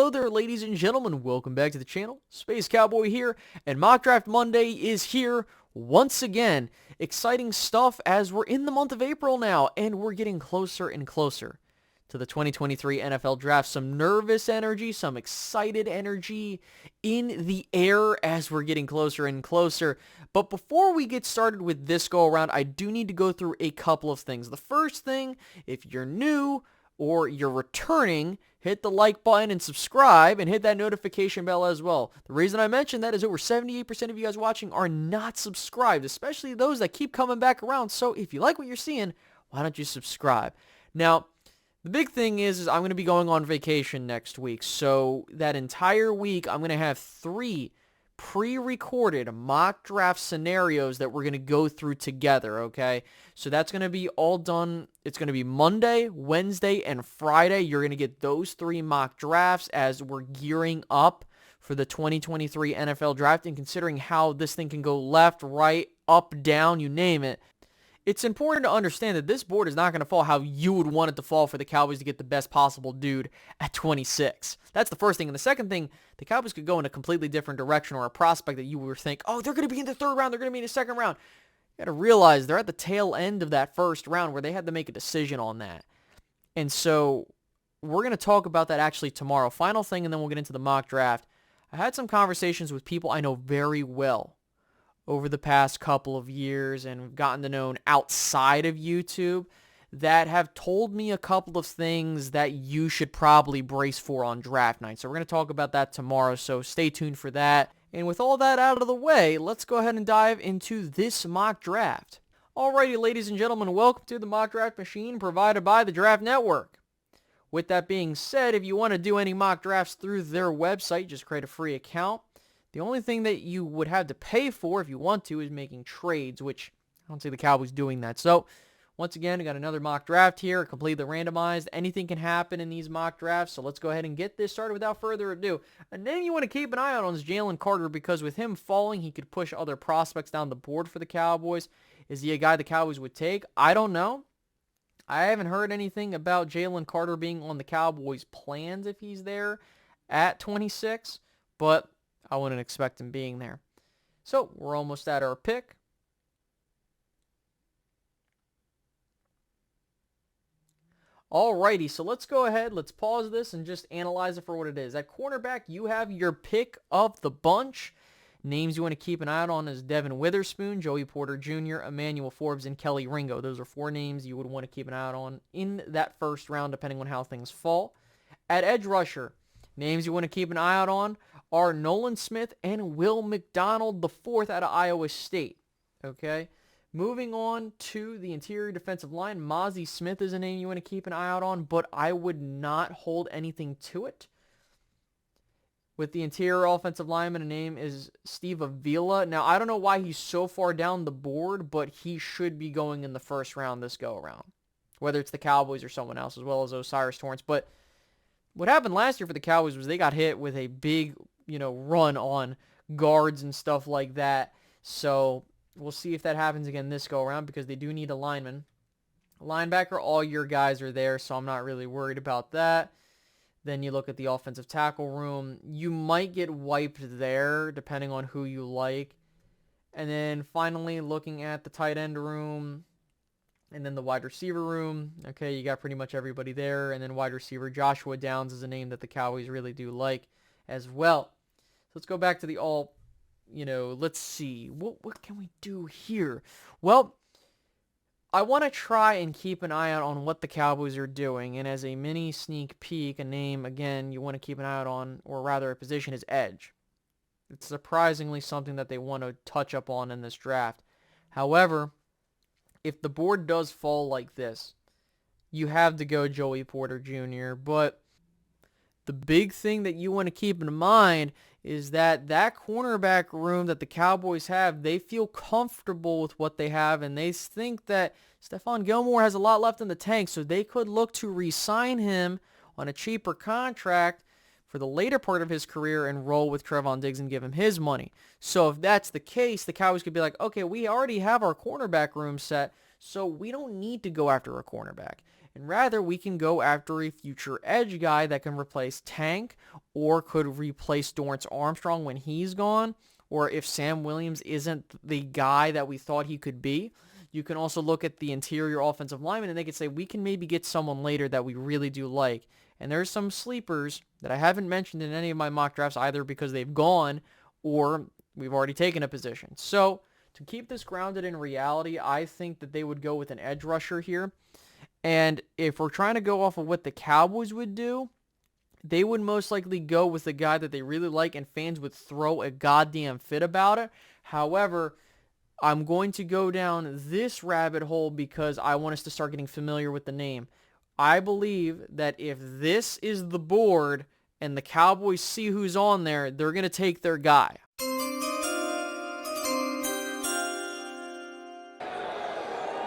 Hello there, ladies and gentlemen. Welcome back to the channel. Space Cowboy here, and Mock Draft Monday is here once again. Exciting stuff as we're in the month of April now, and we're getting closer and closer to the 2023 NFL Draft. Some nervous energy, some excited energy in the air as we're getting closer and closer. But before we get started with this go-around, I do need to go through a couple of things. The first thing, if you're new or you're returning, hit the like button and subscribe and hit that notification bell as well. The reason I mention that is over 78% of you guys watching are not subscribed, especially those that keep coming back around. So if you like what you're seeing, why don't you subscribe? Now, the big thing is I'm going to be going on vacation next week. So that entire week, I'm going to have 3 pre-recorded mock draft scenarios that we're going to go through together, okay? So that's going to be all done. It's going to be Monday, Wednesday, and Friday. You're going to get those 3 mock drafts as we're gearing up for the 2023 NFL Draft. And considering how this thing can go left, right, up, down, you name it, it's important to understand that this board is not going to fall how you would want it to fall for the Cowboys to get the best possible dude at 26. That's the first thing. And the second thing, the Cowboys could go in a completely different direction, or a prospect that you would think, oh, they're going to be in the 3rd round, they're going to be in the 2nd round. You got to realize they're at the tail end of that 1st round where they had to make a decision on that. And so we're going to talk about that actually tomorrow. Final thing, and then we'll get into the mock draft. I had some conversations with people I know very well over the past couple of years and we've gotten to know outside of YouTube that have told me a couple of things that you should probably brace for on draft night. So we're going to talk about that tomorrow, so stay tuned for that. And with all that out of the way, let's go ahead and dive into this mock draft. Alrighty, ladies and gentlemen, welcome to the mock draft machine provided by the Draft Network. With that being said, if you want to do any mock drafts through their website, just create a free account. The only thing that you would have to pay for if you want to is making trades, which I don't see the Cowboys doing that. So, once again, I got another mock draft here, completely randomized. Anything can happen in these mock drafts, so let's go ahead and get this started without further ado. A name you want to keep an eye out on is Jalen Carter, because with him falling, he could push other prospects down the board for the Cowboys. Is he a guy the Cowboys would take? I don't know. I haven't heard anything about Jalen Carter being on the Cowboys' plans if he's there at 26, but I wouldn't expect him being there. So, we're almost at our pick. Alrighty, so let's go ahead, let's pause this and just analyze it for what it is. At cornerback, you have your pick of the bunch. Names you want to keep an eye out on is Devin Witherspoon, Joey Porter Jr., Emmanuel Forbes, and Kelly Ringo. Those are 4 names you would want to keep an eye out on in that 1st round, depending on how things fall. At edge rusher, names you want to keep an eye out on are Nolan Smith and Will McDonald IV out of Iowa State. Okay, moving on to the interior defensive line, Mozzie Smith is a name you want to keep an eye out on, but I would not hold anything to it. With the interior offensive lineman, a name is Steve Avila. Now, I don't know why he's so far down the board, but he should be going in the 1st round this go-around, whether it's the Cowboys or someone else, as well as Osiris Torrance. But what happened last year for the Cowboys was they got hit with a big, run on guards and stuff like that. So we'll see if that happens again this go-around, because they do need a lineman. Linebacker, all your guys are there, so I'm not really worried about that. Then you look at the offensive tackle room. You might get wiped there, depending on who you like. And then finally, looking at the tight end room and then the wide receiver room. Okay, you got pretty much everybody there. And then wide receiver Joshua Downs is a name that the Cowboys really do like as well. So let's go back to the let's see. What can we do here? Well, I want to try and keep an eye out on what the Cowboys are doing. And as a mini sneak peek, a name, again, you want to keep an eye out on, or rather a position, is edge. It's surprisingly something that they want to touch up on in this draft. However, if the board does fall like this, you have to go Joey Porter Jr., but the big thing that you want to keep in mind is that cornerback room that the Cowboys have, they feel comfortable with what they have, and they think that Stephon Gilmore has a lot left in the tank, so they could look to re-sign him on a cheaper contract for the later part of his career and roll with Trevon Diggs and give him his money. So if that's the case, the Cowboys could be like, okay, we already have our cornerback room set, so we don't need to go after a cornerback. and rather we can go after a future edge guy that can replace Tank or could replace Dorrance Armstrong when he's gone, or if Sam Williams isn't the guy that we thought he could be. You can also look at the interior offensive lineman, and they could say, we can maybe get someone later that we really do like. And there's some sleepers that I haven't mentioned in any of my mock drafts either because they've gone or we've already taken a position. So to keep this grounded in reality, I think that they would go with an edge rusher here. And if we're trying to go off of what the Cowboys would do, they would most likely go with a guy that they really like and fans would throw a goddamn fit about it. However, I'm going to go down this rabbit hole because I want us to start getting familiar with the name. I believe that if this is the board and the Cowboys see who's on there, they're going to take their guy.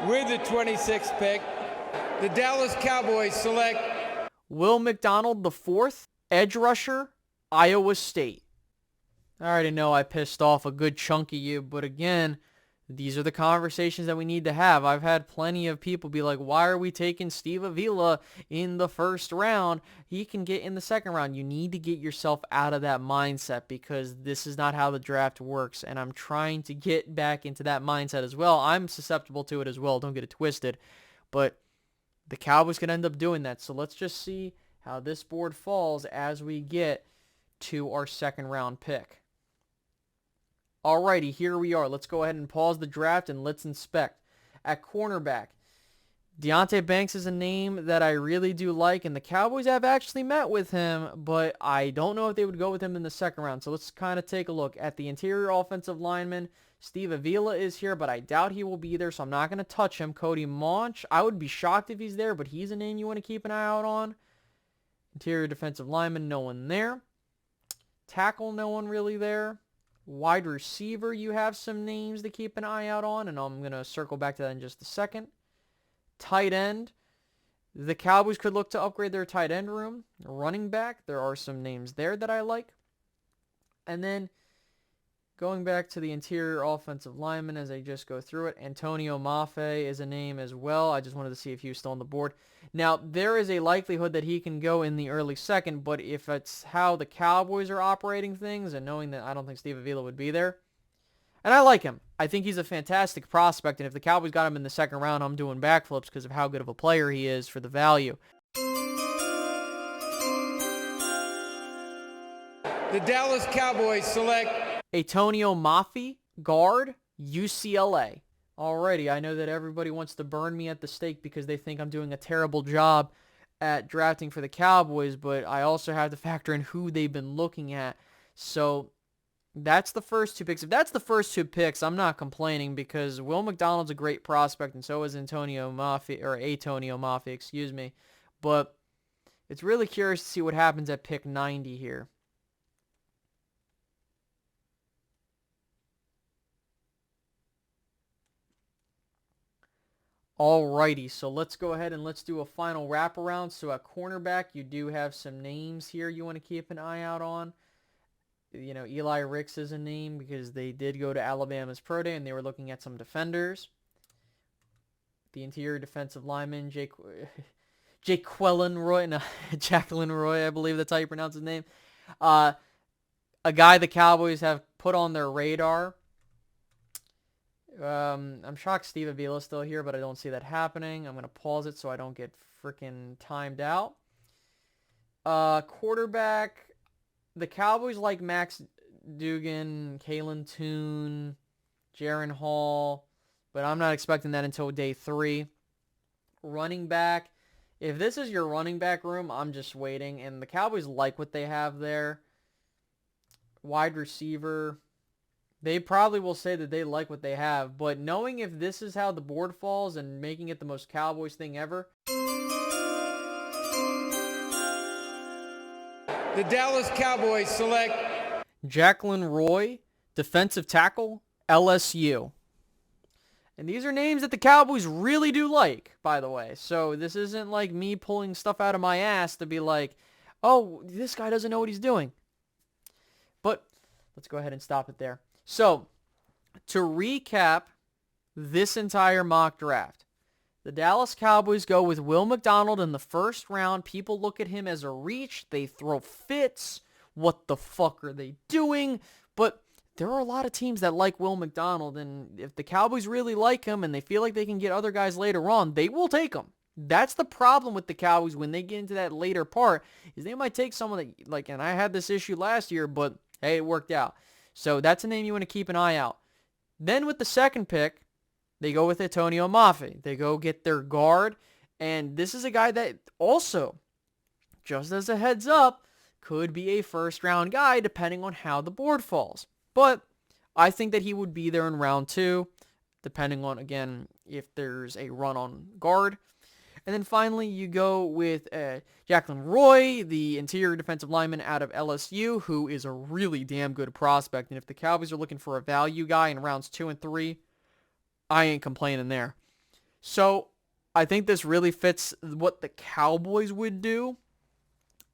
With the 26th pick, the Dallas Cowboys select Will McDonald IV, edge rusher, Iowa State. I already know I pissed off a good chunk of you, but again, these are the conversations that we need to have. I've had plenty of people be like, why are we taking Steve Avila in the first round? He can get in the second round. You need to get yourself out of that mindset because this is not how the draft works, and I'm trying to get back into that mindset as well. I'm susceptible to it as well. Don't get it twisted. But the Cowboys could end up doing that. So let's just see how this board falls as we get to our second round pick. Alrighty, here we are. Let's go ahead and pause the draft and let's inspect. At cornerback, Deonte Banks is a name that I really do like, and the Cowboys have actually met with him, but I don't know if they would go with him in the second round. So let's kind of take a look at the interior offensive lineman. Steve Avila is here, but I doubt he will be there, so I'm not going to touch him. Cody Monch, I would be shocked if he's there, but he's a name you want to keep an eye out on. Interior defensive lineman, no one there. Tackle, no one really there. Wide receiver, you have some names to keep an eye out on, and I'm going to circle back to that in just a second. Tight end, the Cowboys could look to upgrade their tight end room. Running back, there are some names there that I like. And then going back to the interior offensive lineman as I just go through it, Antonio Mafe is a name as well. I just wanted to see if he was still on the board. Now, there is a likelihood that he can go in the early second, but if it's how the Cowboys are operating things and knowing that I don't think Steve Avila would be there, and I like him. I think he's a fantastic prospect, and if the Cowboys got him in the second round, I'm doing backflips because of how good of a player he is for the value. the Dallas Cowboys select Antonio Mafe, guard, UCLA. Alrighty, I know that everybody wants to burn me at the stake because they think I'm doing a terrible job at drafting for the Cowboys, but I also have to factor in who they've been looking at. So that's the first two picks. If that's the first two picks, I'm not complaining because Will McDonald's a great prospect, and so is Antonio Mafe, excuse me. But it's really curious to see what happens at pick 90 here. Alrighty, so let's go ahead and let's do a final wraparound. So at cornerback, you do have some names here you want to keep an eye out on. You know, Eli Ricks is a name because they did go to Alabama's Pro Day and they were looking at some defenders. The interior defensive lineman, Jacqueline Roy, I believe that's how you pronounce his name. A guy the Cowboys have put on their radar. I'm shocked Steve Avila's still here, but I don't see that happening. I'm going to pause it so I don't get freaking timed out. Quarterback, the Cowboys like Max Duggan, Kalen Toon, Jaron Hall, but I'm not expecting that until day 3. Running back, if this is your running back room, I'm just waiting, and the Cowboys like what they have there. Wide receiver, they probably will say that they like what they have, but knowing if this is how the board falls and making it the most Cowboys thing ever. the Dallas Cowboys select Jacqueline Roy, defensive tackle, LSU. And these are names that the Cowboys really do like, by the way. So this isn't like me pulling stuff out of my ass to be like, oh, this guy doesn't know what he's doing. But let's go ahead and stop it there. So, to recap this entire mock draft, The Dallas Cowboys go with Will McDonald in the first round. People look at him as a reach. They throw fits. What the fuck are they doing? But there are a lot of teams that like Will McDonald, and if the Cowboys really like him and they feel like they can get other guys later on, they will take him. That's the problem with the Cowboys when they get into that later part, is they might take someone that, like, and I had this issue last year, but hey, it worked out. So that's a name you want to keep an eye out. Then with the second pick, they go with Antonio Mafe. They go get their guard, and this is a guy that also, just as a heads up, could be a first-round guy depending on how the board falls. But I think that he would be there in round 2, depending on, again, if there's a run on guard. And then finally, you go with Jacqueline Roy, the interior defensive lineman out of LSU, who is a really damn good prospect. And if the Cowboys are looking for a value guy in rounds 2 and 3, I ain't complaining there. So I think this really fits what the Cowboys would do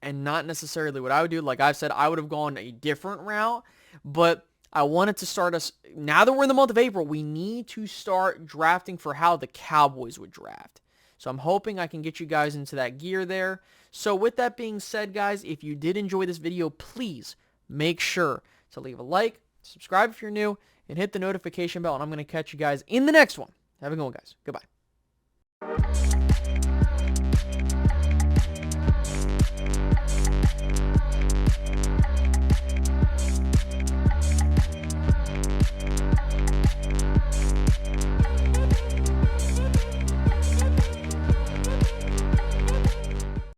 and not necessarily what I would do. Like I've said, I would have gone a different route, but I wanted to start us, now that we're in the month of April, we need to start drafting for how the Cowboys would draft. So I'm hoping I can get you guys into that gear there. So with that being said, guys, if you did enjoy this video, please make sure to leave a like, subscribe if you're new, and hit the notification bell. And I'm going to catch you guys in the next one. Have a good one, guys. Goodbye.